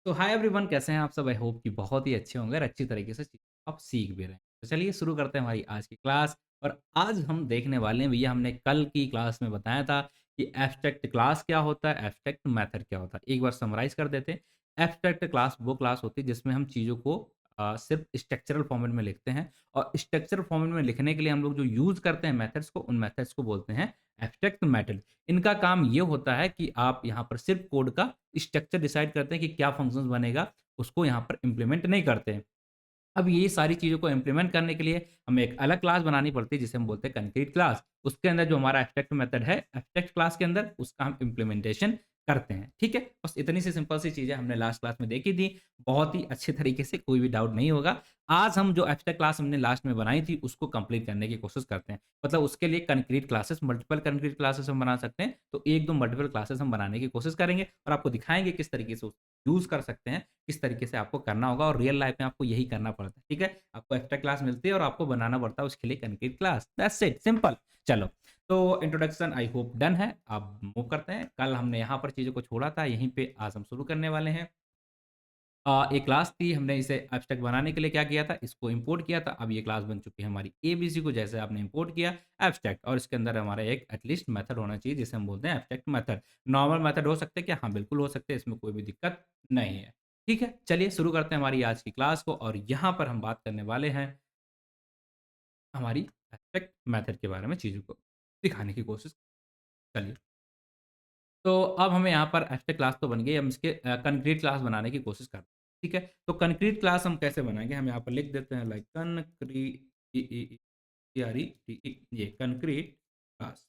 तो hi everyone कैसे हैं आप सब? आई होप कि बहुत ही अच्छे होंगे और अच्छी तरीके से आप सीख भी रहे हैं। तो चलिए शुरू करते हैं हमारी आज की क्लास और आज हम देखने वाले हैं भैया हमने कल की क्लास में बताया था कि एब्स्ट्रैक्ट क्लास क्या होता है, एब्स्ट्रैक्ट मेथड क्या होता है। एक बार समराइज़ कर देते हैं। एब्स्ट्रैक्ट क्लास वो क्लास होती है जिसमें हम चीज़ों को सिर्फ़ स्ट्रक्चरल फॉर्मेट में लिखते हैं और स्ट्रक्चरल फॉर्मेट में लिखने के लिए हम लोग जो यूज़ करते हैं मेथड्स को, उन मेथड्स को बोलते हैं एब्स्ट्रैक्ट मेथड। इनका काम ये होता है कि आप यहाँ पर सिर्फ़ कोड का स्ट्रक्चर डिसाइड करते हैं कि क्या फ़ंक्शंस बनेगा, उसको यहाँ पर इम्प्लीमेंट नहीं करते हैं। अब ये सारी चीज़ों को इम्प्लीमेंट करने के लिए हमें एक अलग क्लास बनानी पड़ती है जिसे हम बोलते हैं कंक्रीट क्लास। उसके अंदर जो हमारा एब्स्ट्रैक्ट मेथड है, एब्स्ट्रैक्ट क्लास के अंदर उसका हम इम्प्लीमेंटेशन करते हैं, ठीक है? बस इतनी सी सिंपल सी चीज़ें हमने लास्ट क्लास में देखी थी। बहुत ही अच्छे तरीके से कोई भी डाउट नहीं होगा। आज हम जो एब्स्ट्रैक्ट क्लास हमने लास्ट में बनाई थी उसको कंप्लीट करने की कोशिश करते हैं। मतलब उसके लिए concrete classes multiple concrete classes हम बना सकते हैं। तो 1-2 मल्टीपल क्लासेस हम बनाने की कोशिश करेंगे और आपको दिखाएँगे किस तरीके से यूज़ कर सकते हैं, किस तरीके से आपको करना होगा और रियल लाइफ में आपको यही करना पड़ता है, ठीक है? आपको एक्स्ट्रा क्लास मिलती है और आपको बनाना पड़ता है उसके लिए concrete class, that's it simple. चलो, तो इंट्रोडक्शन आई होप डन है, अब मूव करते हैं। कल हमने यहाँ पर चीज़ों को छोड़ा था, यहीं पे आज हम शुरू करने वाले हैं। एक क्लास थी, हमने इसे एब्स्ट्रैक्ट बनाने के लिए क्या किया था, इसको इम्पोर्ट किया था। अब ये क्लास बन चुकी है हमारी एबीसी को जैसे आपने इम्पोर्ट किया एब्स्ट्रैक्ट और इसके अंदर हमारा एक एटलीस्ट मेथड होना चाहिए जिसे हम बोलते हैं एब्स्ट्रैक्ट मेथड। नॉर्मल मेथड हो सकते हैं क्या? हाँ, बिल्कुल हो सकते हैं, इसमें कोई भी दिक्कत नहीं है। ठीक है, चलिए शुरू करते हैं हमारी आज की क्लास को और यहाँ पर हम बात करने वाले हैं हमारी एब्स्ट्रैक्ट मेथड के बारे में चीज़ों को दिखाने की कोशिश चलिए। तो अब हमें यहाँ पर एब्स्ट्रैक्ट क्लास तो बन गई, हम इसके कंक्रीट क्लास बनाने की कोशिश करते हैं, ठीक है? तो कंक्रीट क्लास हम कैसे बनाएँगे? हम यहाँ पर लिख देते हैं लाइक ये कंक्रीट क्लास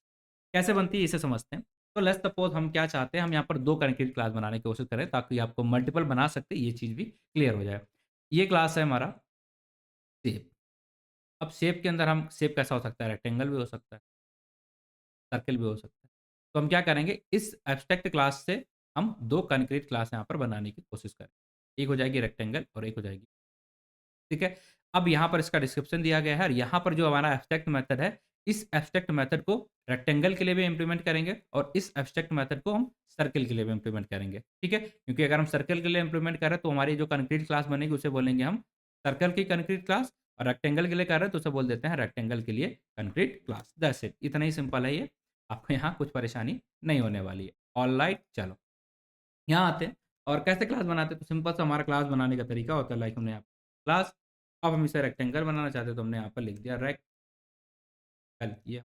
कैसे बनती है इसे समझते हैं। तो लेट्स सपोज़ हम क्या चाहते हैं, हम यहाँ पर 2 कंक्रीट क्लास बनाने की कोशिश करें ताकि आपको मल्टीपल बना सकते हैं, ये चीज़ भी क्लियर हो जाए। ये क्लास है हमारा शेप। अब शेप के अंदर हम शेप कैसा हो सकता है? रेक्टेंगल भी हो सकता है, सर्किल भी हो सकता है। तो हम क्या करेंगे, इस एब्स्ट्रैक्ट क्लास से हम 2 कंक्रीट क्लास यहाँ पर बनाने की कोशिश करें। एक हो जाएगी रेक्टेंगल और एक हो जाएगी ठीक है? अब यहाँ पर इसका डिस्क्रिप्शन दिया गया है और यहाँ पर जो हमारा एब्स्ट्रैक्ट मेथड है, इस एब्स्ट्रैक्ट मेथड को रेक्टेंगल के लिए भी इम्प्लीमेंट करेंगे और इस एब्स्ट्रैक्ट मेथड को हम सर्किल के लिए भी इम्प्लीमेंट करेंगे, ठीक है? क्योंकि अगर हम सर्किल के लिए इम्प्लीमेंट कर रहे हैं, तो हमारी जो कंक्रीट क्लास बनेगी, उसे बोलेंगे हम सर्कल की कंक्रीट क्लास और रेक्टेंगल के लिए कर रहे हैं, तो उसे बोल देते हैं रेक्टेंगल के लिए कंक्रीट क्लास, दैट्स इट। इतना ही सिंपल है ये, आपको यहाँ कुछ परेशानी नहीं होने वाली है। ऑलराइट, चलो, यहाँ आते हैं और कैसे क्लास बनाते हैं, तो सिंपल सा हमारा क्लास बनाने का तरीका होता है लाइक हमने यहाँ क्लास अब हम इसे रेक्टेंगल बनाना चाहते हैं तो हमने यहाँ पर लिख दिया रेक्टल ये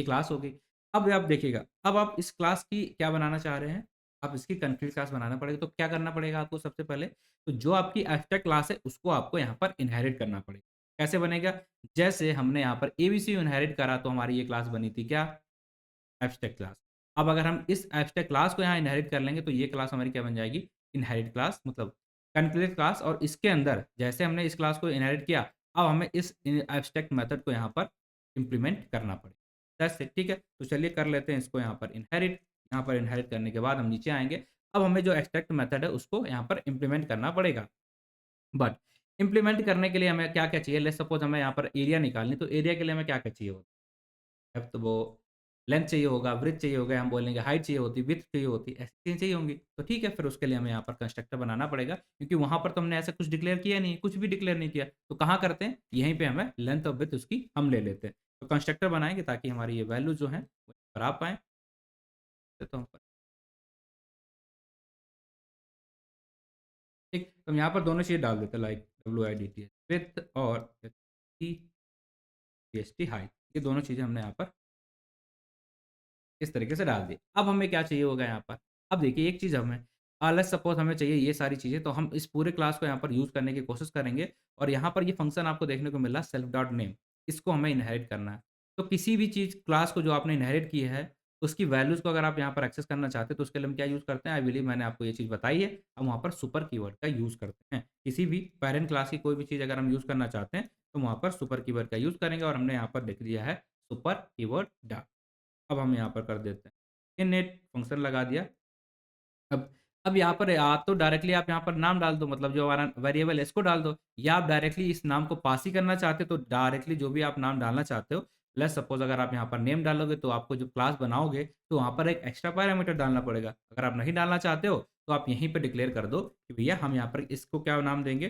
क्लास हो गई। अब आप देखिएगा, अब आप इस क्लास की क्या बनाना चाह रहे हैं, आप इसकी कंक्रीट क्लास बनाना पड़ेगा तो क्या करना पड़ेगा आपको सबसे पहले, तो जो आपकी एब्स्ट्रैक्ट क्लास है उसको आपको यहाँ पर इनहेरिट करना पड़ेगा। कैसे बनेगा? जैसे हमने यहाँ पर एबीसी इनहेरिट करा तो हमारी ये क्लास बनी थी क्या? Abstract class. अब अगर हम इस एब्स्ट्रैक्ट क्लास को यहाँ इनहेरिट कर लेंगे तो ये क्लास हमारी क्या बन जाएगी? इनहेरिट क्लास मतलब कंक्रीट क्लास और इसके अंदर जैसे हमने इस क्लास को इनहेरिट किया, अब हमें इस एब्स्ट्रैक्ट मेथड को यहाँ पर इम्प्लीमेंट करना पड़ेगा। दैट्स इट, ठीक है? तो चलिए कर लेते हैं इसको यहाँ पर इनहेरिट। यहाँ पर इनहेरिट करने के बाद हम नीचे आएँगे। अब हमें जो एब्स्ट्रैक्ट मेथड है उसको यहाँ पर इम्प्लीमेंट करना पड़ेगा। बट इम्प्लीमेंट करने के लिए हमें क्या-क्या चाहिए? लेट्स सपोज़ हमें यहाँ पर एरिया निकालनी, तो एरिया के लिए हमें क्या-क्या चाहिए होता है? तो वो लेंथ चाहिए होगा, विड्थ चाहिए होगा, हम बोलेंगे हाइट चाहिए होती, विड्थ चाहिए होती, ऐसी चीज़ें चाहिए होंगी। तो ठीक है, फिर उसके लिए हमें यहाँ पर कंस्ट्रक्टर बनाना पड़ेगा क्योंकि वहाँ पर तो हमने ऐसा कुछ डिक्लेयर किया नहीं, कुछ भी डिक्लेयर नहीं किया। तो कहाँ करते हैं? यहीं पे हमें लेंथ और विड्थ उसकी हम ले लेते हैं। तो कंस्ट्रक्टर बनाएँगे ताकि हमारी ये वैल्यू जो है वो यहाँ पर आ पाएँ। तो हम ठीक, तो हम यहाँ पर दोनों चीज़ें डाल देते हैं लाइक WIDT विड्थ और TST हाइट। ये दोनों चीज़ें हमने यहाँ पर इस तरीके से डाल दी। अब हमें क्या चाहिए होगा यहाँ पर? अब देखिए एक चीज़ हमें लेट्स सपोज़ हमें चाहिए ये सारी चीज़ें, तो हम इस पूरे क्लास को यहाँ पर यूज़ करने की कोशिश करेंगे और यहाँ पर ये फंक्शन आपको देखने को मिल रहा है सेल्फ डॉट नेम, इसको हमें इनहेरिट करना है। तो किसी भी चीज़ क्लास को जो आपने इनहेरिट की है, उसकी वैल्यूज़ को अगर आप यहाँ पर एक्सेस करना चाहते हैं, तो उसके लिए हम क्या यूज़ करते हैं? आई बिलीव मैंने आपको ये चीज़ बताई है, हम वहाँ पर सुपर कीवर्ड का यूज़ करते हैं। किसी भी पैरेंट क्लास की कोई भी चीज़ अगर हम यूज़ करना चाहते हैं, तो वहाँ पर सुपर कीवर्ड का यूज़ करेंगे और हमने यहाँ पर लिख दिया है सुपर कीवर्ड डॉट। अब हम यहाँ पर कर देते हैं इनिट फंक्शन लगा दिया। अब अब यहाँ पर या तो डायरेक्टली आप यहाँ पर नाम डाल दो मतलब जो हमारा वेरिएबल है इसको डाल दो या आप डायरेक्टली इस नाम को पास ही करना चाहते हो तो डायरेक्टली जो भी आप नाम डालना चाहते हो लेट्स सपोज़ अगर आप यहाँ पर नेम डालोगे तो आपको जो क्लास बनाओगे तो वहाँ पर एक एक्स्ट्रा पैरामीटर डालना पड़ेगा। अगर आप नहीं डालना चाहते हो तो आप यहीं पे डिक्लेयर कर दो कि भैया हम यहाँ पर इसको क्या नाम देंगे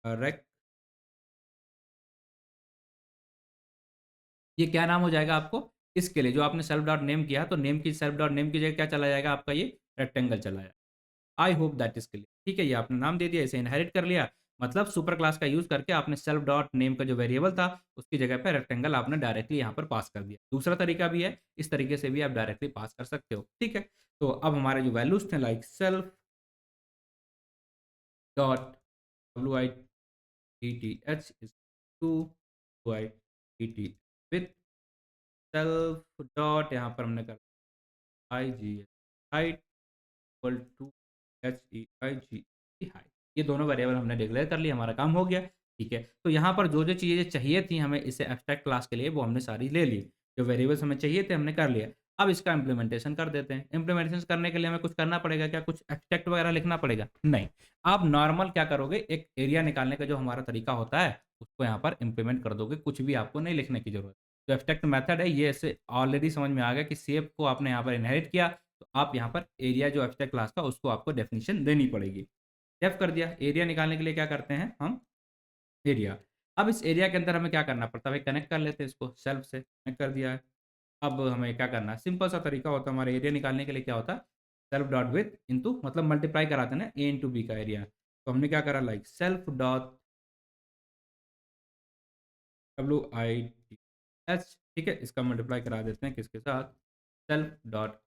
रेक्ट ये क्या नाम हो जाएगा आपको? इसके लिए जो आपने सेल्फ डॉट नेम किया तो नेम की सेल्फ डॉट नेम की जगह क्या चला जाएगा आपका ये रेक्टेंगल चला जाएगा। I hope that is clear. ठीक है, ये आपने नाम दे दिया, इसे इनहेरिट कर लिया। मतलब सुपर क्लास का यूज़ करके आपने सेल्फ डॉट नेम का जो वेरिएबल था, उसकी जगह पे रेक्टेंगल आपने डायरेक्टली यहाँ पर पास कर दिया। दूसरा तरीका भी है, इस तरीके से भी आप डायरेक्टली पास कर सकते हो। ठीक है, तो अब हमारे जो वैल्यूज़ थे like self dot WITTH is to WITT with self dot यहाँ पर हमने कर IGS height equal to HEIGE height. ये दोनों वेरिएबल हमने डिक्लेयर कर लिए, हमारा काम हो गया, ठीक है। तो यहाँ पर जो-जो चीज़ें चाहिए थी हमें इस एब्स्ट्रैक्ट क्लास के लिए वो हमने सारी ले ली। जो वेरिएबल्स हमें चाहिए थे हमने कर लिया। अब इसका इम्प्लीमेंटेशन कर देते हैं। इम्प्लीमेंटेशन करने के लिए हमें कुछ करना पड़ेगा क्या? कुछ एब्स्ट्रैक्ट वगैरह लिखना पड़ेगा? नहीं। आप नॉर्मल क्या करोगे एक एरिया निकालने का जो हमारा तरीका होता है, उसको यहाँ पर इम्प्लीमेंट कर दोगे, कुछ भी आपको नहीं लिखने की ज़रूरत। जो एब्स्ट्रैक्ट मेथड है ये ऐसे ऑलरेडी समझ में आ गया कि शेप को आपने यहाँ पर इनहेरिट किया तो आप यहाँ पर एरिया जो एब्स्ट्रैक्ट क्लास का उसको आपको डेफिनिशन देनी पड़ेगी। डेफ कर दिया, एरिया निकालने के लिए क्या करते हैं हम एरिया। अब इस एरिया के अंदर हमें क्या करना पड़ता है, भाई कनेक्ट कर लेते हैं इसको सेल्फ से, कनेक्ट कर दिया है। अब हमें क्या करना है, सिंपल सा तरीका होता है हमारे एरिया निकालने के लिए क्या होता है, सेल्फ डॉट विथ इंटू मतलब मल्टीप्लाई कराते हैं ना ए इंटू बी का एरिया। तो हमने क्या करा लाइक सेल्फ डॉट WITH ठीक है, इसका मल्टीप्लाई करा देते हैं किसके साथ, सेल्फ डॉट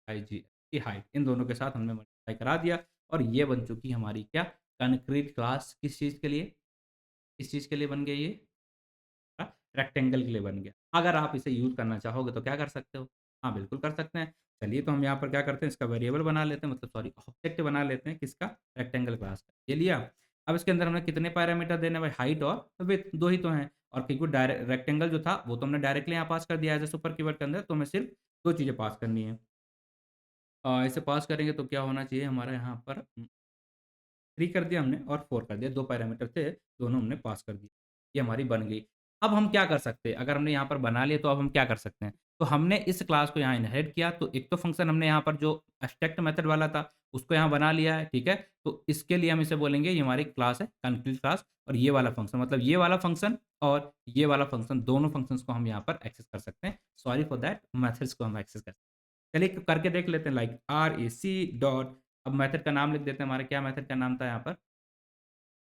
HIG की हाइट इन दोनों के साथ हमने मल्टीप्लाई करा दिया और ये बन चुकी हमारी क्या कंक्रीट क्लास किस चीज़ के लिए? किस चीज़ के लिए बन गई ये? रेक्टेंगल के लिए बन गया। अगर आप इसे यूज़ करना चाहोगे तो क्या कर सकते हो? हाँ, बिल्कुल कर सकते हैं। चलिए तो हम यहाँ पर क्या करते हैं इसका वेरिएबल बना लेते हैं मतलब सॉरी ऑब्जेक्ट बना लेते हैं किसका? रेक्टेंगल क्लास का। ये लिया। अब इसके अंदर हमें कितने पैरामीटर देने हैं भाई हाइट और विड्थ 2 ही तो हैं और क्योंकि रेक्टेंगल जो था वो तो हमने डायरेक्टली यहाँ पास कर दिया एज़ अ सुपर कीवर्ड के अंदर तो हमें सिर्फ़ 2 चीज़ें पास करनी है। इसे पास करेंगे तो क्या होना चाहिए हमारा यहाँ पर 3 कर दिया हमने और 4 कर दिया, 2 पैरामीटर थे, दोनों हमने पास कर दिए। ये हमारी बन गई। अब हम क्या कर सकते हैं? अगर हमने यहाँ पर बना लिया तो अब हम क्या कर सकते हैं? तो हमने इस क्लास को यहाँ इनहेरिट किया, तो एक तो फंक्शन हमने यहाँ पर जो एब्स्ट्रैक्ट मेथड वाला था, उसको यहाँ बना लिया है, ठीक है? तो इसके लिए हम इसे बोलेंगे ये हमारी क्लास है, कंक्रीट क्लास और ये वाला फंक्शन मतलब ये वाला फंक्शन और ये वाला फंक्शन, दोनों फंक्शंस को हम यहाँ पर एक्सेस कर सकते हैं। सॉरी फॉर दैट मेथड्स को हम एक्सेस कर चलिए करके देख लेते हैं लाइक RAC डॉट अब मेथड का नाम लिख देते हैं हमारे क्या मेथड का नाम था यहाँ पर?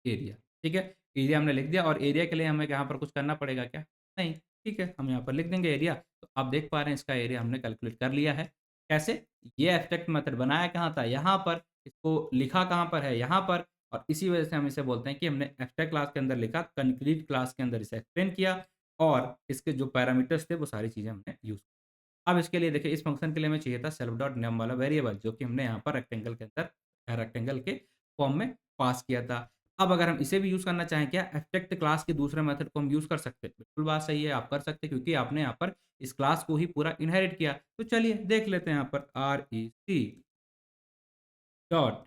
एरिया, ठीक है? एरिया हमने लिख दिया और एरिया के लिए हमें यहाँ पर कुछ करना पड़ेगा क्या? नहीं, ठीक है, हम यहाँ पर लिख देंगे एरिया। तो आप देख पा रहे हैं इसका एरिया हमने कैलकुलेट कर लिया है। कैसे? ये एब्स्ट्रैक्ट मेथड बनाया कहाँ था? यहाँ पर। इसको लिखा कहाँ पर है? यहाँ पर और इसी वजह से हम इसे बोलते हैं कि हमने एब्स्ट्रैक्ट क्लास के अंदर लिखा, कंक्रीट क्लास के अंदर इसे एक्सप्लेन किया और इसके जो पैरामीटर्स थे वो सारी चीज़ें हमने यूज़ अब इसके लिए देखिए इस फ़ंक्शन के लिए हमें चाहिए था सेल्फ डॉट नेम वाला वेरिएबल जो कि हमने यहाँ पर रेक्टेंगल के अंदर रेक्टेंगल के फॉर्म में पास किया था। अब अगर हम इसे भी यूज़ करना चाहें क्या एब्स्ट्रैक्ट क्लास के दूसरे मेथड को हम यूज़ कर सकते हैं। बिल्कुल बात सही है आप कर सकते हैं क्योंकि आपने यहाँ पर इस क्लास को ही पूरा इनहेरिट किया। तो चलिए देख लेते हैं यहाँ पर REC डॉट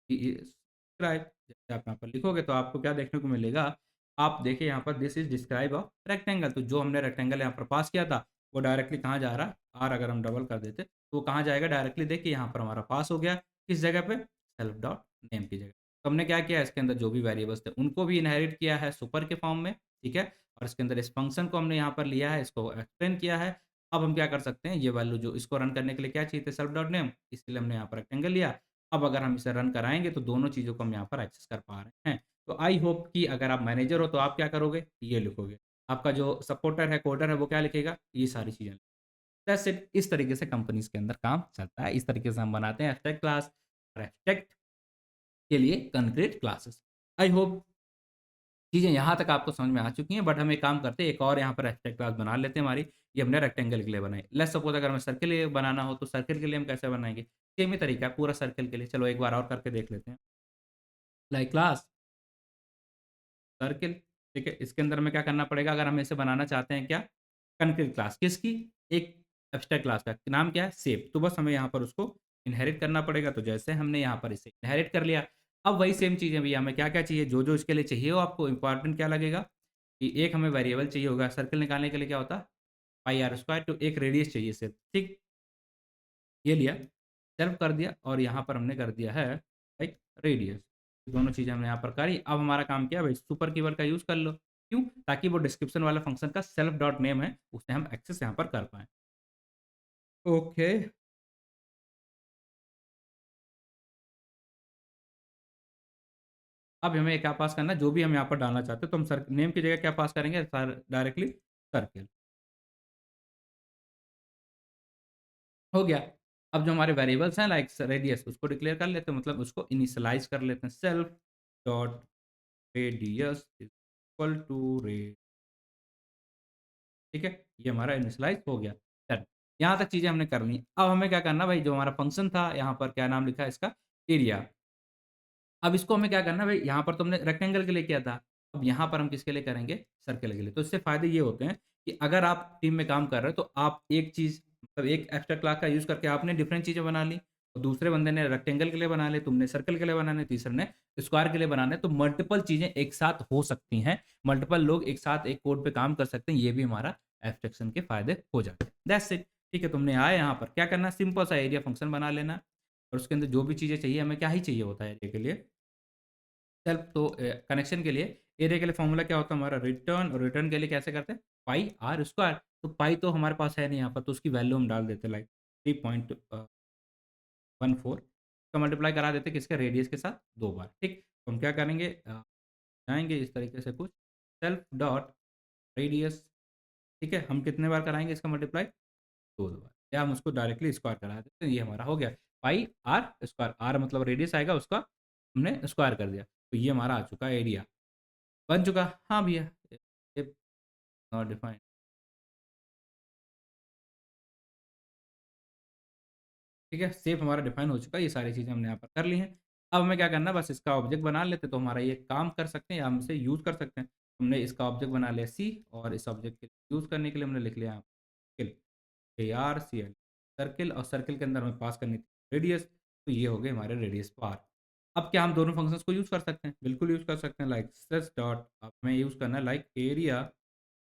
डिस्क्राइब जैसे आप यहाँ पर लिखोगे तो आपको क्या देखने को मिलेगा, आप देखिए यहाँ पर this is describe a rectangle तो जो हमने रेक्टेंगल यहाँ पर पास किया था, वो डायरेक्टली कहाँ जा रहा है? आर अगर हम डबल कर देते, तो वो कहाँ जाएगा? डायरेक्टली देखिए यहाँ पर हमारा पास हो गया, किस जगह पे? सेल्फ डॉट नेम की जगह। तो हमने क्या किया इसके अंदर जो भी वेरिएबल्स थे, उनको भी इनहेरिट किया है सुपर के फॉर्म में, ठीक है? और इसके अंदर इस फंक्शन को हमने यहाँ पर लिया है, इसको एक्सप्लेन किया है। अब हम क्या कर सकते हैं, ये वैल्यू जो इसको रन करने के लिए क्या चाहिए थे? सेल्फ डॉट नेम, इसके लिए हमने यहाँ पर रेक्टेंगल लिया। अब अगर हम इसे रन कराएँगे तो दोनों चीज़ों को हम यहाँ पर एक्सेस कर पा रहे हैं। तो आई होप कि अगर आप मैनेजर हो तो आप क्या करोगे? ये लिखोगे। आपका जो सपोर्टर है, कोडर है वो क्या लिखेगा? ये सारी चीज़ें। दैट्स इट इस तरीके से कंपनीज़ के अंदर काम चलता है। इस तरीके से हम बनाते हैं एब्स्ट्रैक्ट क्लास और एब्स्ट्रैक्ट के लिए कंक्रीट क्लासेस। आई होप चीज़ें यहाँ तक आपको समझ में आ चुकी हैं बट हम एक काम करते हैं एक और यहाँ पर एब्स्ट्रैक्ट क्लास बना लेते हैं हमारी। ये हमने रेक्टेंगल के लिए बनाई। लेट्स सपोज़ अगर हमें सर्किल के लिए बनाना हो तो सर्किल के लिए हम कैसे बनाएँगे? सेम ही तरीका है पूरा सर्किल के लिए। चलो एक बार और करके देख लेते हैं। लाइक क्लास सर्किल, ठीक है? इसके अंदर हमें क्या करना पड़ेगा अगर हम इसे बनाना चाहते हैं क्या? कंक्रीट क्लास किसकी? एक एब्स्ट्रैक्ट क्लास का नाम क्या है? शेप। तो बस हमें यहाँ पर उसको इनहेरिट करना पड़ेगा। तो जैसे हमने यहाँ पर इसे इनहेरिट कर लिया, अब वही सेम चीज़ है भैया हमें क्या-क्या चाहिए? जो-जो इसके लिए चाहिए हो आपको इम्पोर्टेंट क्या लगेगा? कि एक हमें वेरिएबल चाहिए होगा, सर्कल निकालने के लिए क्या होता है, पाई आर स्क्वायर, तो एक रेडियस चाहिए सिर्फ, ठीक? ये लिया, सेल्फ कर दिया और यहाँ पर हमने कर दिया है एक रेडियस। दोनों चीज़ें हमने यहाँ पर करी। अब हमारा काम क्या है भई, सुपर कीवर्ड का यूज़ कर लो। क्यों? ताकि वो डिस्क्रिप्शन वाला फ़ंक्शन का सेल्फ डॉट नेम है, उसे हम एक्सेस यहाँ पर कर पाएँ। ओके। अब हमें क्या पास करना है, जो भी हम यहाँ पर डालना चाहते हैं, तो हम सर नेम की जगह क्या पास करेंगे, सर डायरेक्टली सर्किल। हो गया। अब जो हमारे वेरिएबल्स हैं लाइक रेडियस, उसको डिक्लेयर कर लेते हैं, मतलब उसको इनिशियलाइज़ कर लेते हैं। Self dot radius equal to रे, ठीक है? ये हमारा इनिशियलाइज़ हो गया, डन। यहाँ तक चीज़ें हमने कर ली। अब हमें क्या करना है भाई, जो हमारा फंक्शन था, यहाँ पर क्या नाम लिखा है इसका, एरिया। अब इसको हमें क्या करना है भई, यहाँ पर तो हमने रेक्टेंगल के लिए किया था, अब यहाँ पर हम किसके लिए करेंगे, सर्कल के लिए। तो इससे फ़ायदे ये होते हैं कि अगर आप टीम में काम कर रहे हो, तो आप एक चीज़, मतलब एक एब्स्ट्रैक्ट क्लास का यूज़ करके आपने डिफरेंट चीज़ें बना ली, और दूसरे बंदे ने रेक्टेंगल के लिए बना ली, तुमने सर्कल के लिए बनाने, तीसरे ने स्क्वायर के लिए बनाने, तो मल्टीपल चीज़ें एक साथ हो सकती हैं, मल्टीपल लोग एक साथ एक कोड पे काम कर सकते हैं, ये भी हमारा एब्स्ट्रैक्शन के फ़ायदे हो जाते हैं। That's it. ठीक है, तुमने आए यहाँ पर क्या करना है, सिंपल सा एरिया फंक्शन बना लेना, और उसके अंदर जो भी चीज़ें चाहिए, हमें क्या ही चाहिए होता है एरिया के लिए, सेल्फ तो कनेक्शन के लिए एरिया के लिए फॉर्मूला क्या होता है हमारा, रिटर्न, और रिटर्न के लिए कैसे करते हैं, पाई आर स्क्वायर। तो पाई तो हमारे पास है नहीं यहाँ पर, तो उसकी वैल्यू हम डाल देते हैं लाइक 3.14 का मल्टीप्लाई करा देते हैं किसके, रेडियस के साथ 2 बार, ठीक। तो हम क्या करेंगे, जाएंगे इस तरीके से कुछ, सेल्फ डॉट रेडियस, ठीक है, हम कितने बार कराएंगे इसका मल्टीप्लाई, 2 बार, या हम उसको डायरेक्टली स्क्वायर करा देते हैं, ये हमारा हो गया पाई आर स्क्वायर, आर मतलब रेडियस आएगा उसका, हमने स्क्वायर कर दिया, तो ये हमारा आ चुका है एरिया, बन चुका। हाँ भैया, इफ नॉट डिफाइंड, ठीक है, शेप हमारा डिफाइन हो चुका है, ये सारी चीज़ें हमने यहाँ पर कर ली हैं। अब हमें क्या करना है, बस इसका ऑब्जेक्ट बना लेते हैं, तो हमारा ये काम कर सकते हैं या हम इसे यूज़ कर सकते हैं। हमने इसका ऑब्जेक्ट बना लिया सी, और इस ऑब्जेक्ट के यूज़ करने के लिए हमने लिख लिया सर्किल, ARCL, सर्किल, और सर्किल के अंदर हमें पास करनी थी रेडियस, तो ये हो गए हमारे रेडियस बार। अब क्या हम दोनों फंक्शंस को यूज़ कर सकते हैं? बिल्कुल यूज़ कर सकते हैं, लाइक सेस डॉट, अब हमें यूज़ करना है लाइक एरिया,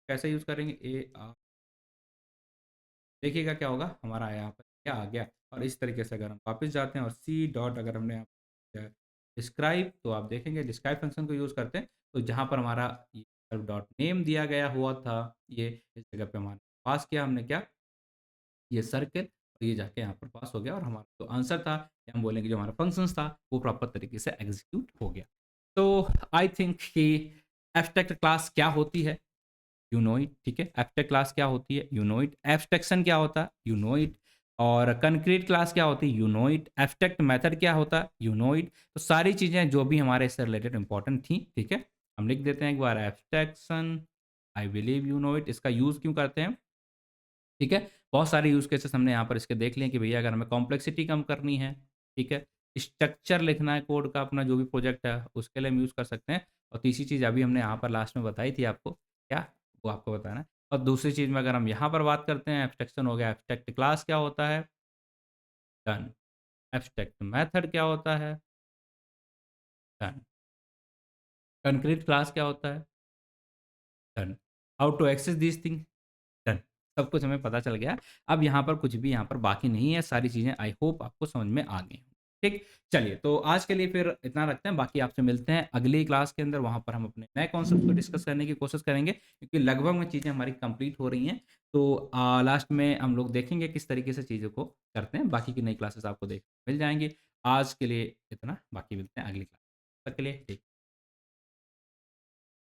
कैसे यूज़ करेंगे, AR, देखिएगा क्या होगा हमारा यहाँ पर क्या आ गया, और इस तरीके से अगर हम वापस जाते हैं और सी डॉट, अगर हमने यहाँ पे डिस्क्राइब, तो आप देखेंगे डिस्क्राइब फंक्शन को यूज़ करते हैं, तो जहाँ पर हमारा ये डॉट नेम दिया गया हुआ था, ये इस जगह पे हमारा पास किया हमने क्या, ये सर्किल, और ये जाके यहाँ पर पास हो गया, और हमारा जो आंसर था, या हम बोलेंगे जो हमारा फंक्शंस था, वो प्रॉपर तरीके से एग्जीक्यूट हो गया। तो आई थिंक कि एब्स्ट्रैक्ट क्लास क्या होती है, यू नो इट, ठीक है। एब्स्ट्रैक्ट क्लास क्या होती है, यू नो इट। एब्स्ट्रैक्शन क्या होता है, यू नो इट। और कंक्रीट क्लास क्या होती है, you know it. Abstract method क्या होता है, यू नो इट। तो सारी चीज़ें जो भी हमारे इससे रिलेटेड इंपॉर्टेंट थी, ठीक है, हम लिख देते हैं एक बार, abstraction, I believe you know it, इसका यूज़ क्यों करते हैं, ठीक है। बहुत सारे यूज़ केसेस हमने यहाँ पर इसके देख लिए कि भैया अगर हमें कॉम्प्लेक्सिटी कम करनी है, ठीक है, स्ट्रक्चर लिखना है कोड का, अपना जो भी प्रोजेक्ट है, उसके लिए हम यूज़ कर सकते हैं। और तीसरी चीज़ अभी हमने यहाँ पर लास्ट में बताई थी आपको, क्या? वो आपको बताना है। और दूसरी चीज़ में अगर हम यहाँ पर बात करते हैं, एब्स्ट्रैक्शन हो गया, एब्स्ट्रैक्ट क्लास क्या होता है? डन। एब्स्ट्रैक्ट मेथड क्या होता है? डन। कंक्रीट क्लास क्या होता है? Done. How to access these thing? Done. सब कुछ हमें पता चल गया। अब यहाँ पर कुछ भी यहाँ पर बाकी नहीं है, सारी चीज़ें आई होप आपको समझ में आ गई हों। ठीक? चलिए, तो आज के लिए फिर इतना रखते हैं, बाकी आपसे मिलते हैं अगली क्लास के अंदर, वहाँ पर हम अपने नए कॉन्सेप्ट को डिस्कस करने की कोशिश करेंगे, क्योंकि लगभग में चीज़ें हमारी कंप्लीट हो रही हैं। तो लास्ट में हम लोग देखेंगे किस तरीके से चीज़ों को करते हैं, बाकी की नई क्लासेस आपको देख मिल जाएँगी। आज के लिए इतना, बाकी मिलते हैं अगली क्लास तक के लिए टेक